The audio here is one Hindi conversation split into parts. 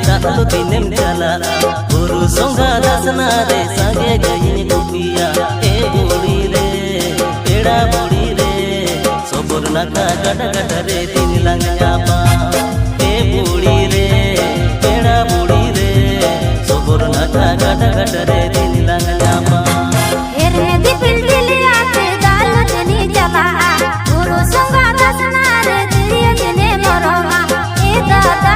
दालो दिनेम चला गुरु संगा दसना रे संगे गई गुपिया ए बुड़ी रे पेड़ा बुड़ी रे सोबर नका गट गट रे दिन लंग जापा ए बुड़ी रे पेड़ा बुड़ी रे सोबर नका गट गट रे दिन लंग जापा एरे दिपिल दिलिया ते दालो जनी चला गुरु संगा दसना रे दिलिया जने मरोमा ए दादा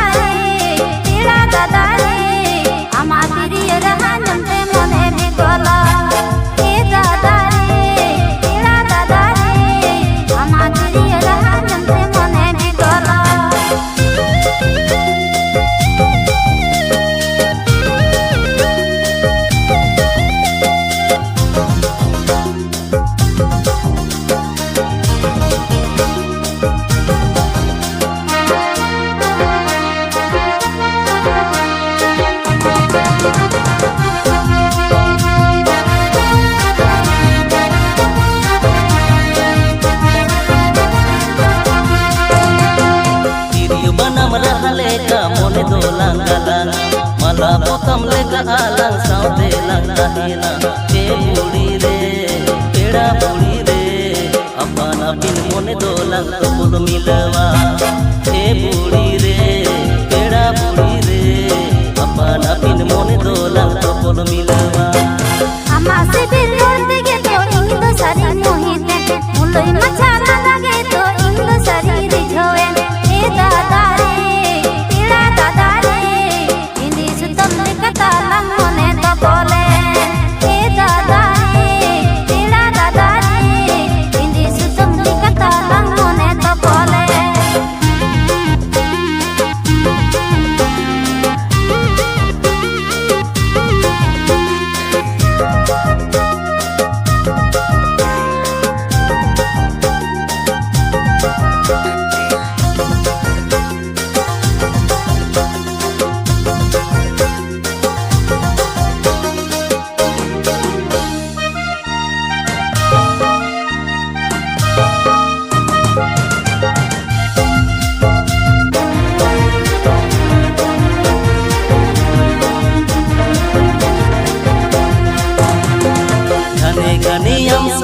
मोने दो लंगलान मला पोतम लेका आlang साउते lang dahina ए बुड़ी रे पेड़ा बुड़ी रे अपन बिन मोने दो lang तो मिलवा ए बुड़ी रे पेड़ा बुड़ी रे अपन बिन मोने दो lang तो मिलवा अम्मा से बिलोर दिगे तो इंग तो सारी मोहिते मुलोई मचा लगे तो इंग तो सारी रिझोए ए दादा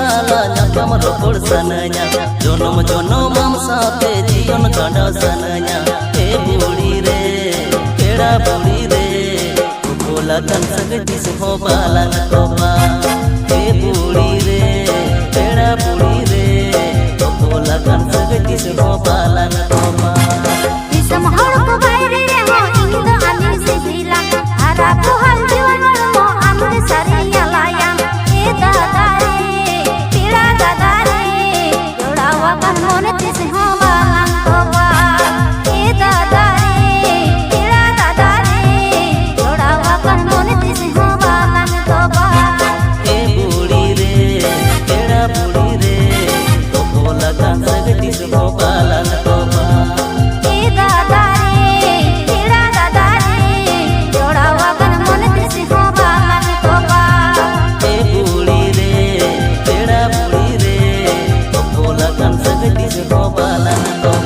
रोपड़ सनया जोनम जोनम हम साथे जीवन कांडा सनया ए बुड़ी रे पेड़ा बुड़ी रे बोला कन सगटी से हो बालंग तोबा ए बुड़ी रे पेड़ा बुड़ी रे बोला कन सगटी से हो बालंग तोबा इसम हर को बायरे रे हो इंद आदि से दिला हरा को हल जीवन मो आमरे सरिया लाया ए दादा मोने तिसे हो बालंग तोबा ए दादा रे तेरा दादा रे जोड़ावा कर मोने तिसे हो बालंग तोबा ए बुड़ी रे तेरा बुड़ी रे तो बोला कान सगटी से हो बालंग तोबा ए दादा रे तेरा दादा रे जोड़ावा कर मोने तिसे हो बालंग तोबा ए बुड़ी रे तेरा बुड़ी रे तो बोला कान सगटी से हो बालंग तोबा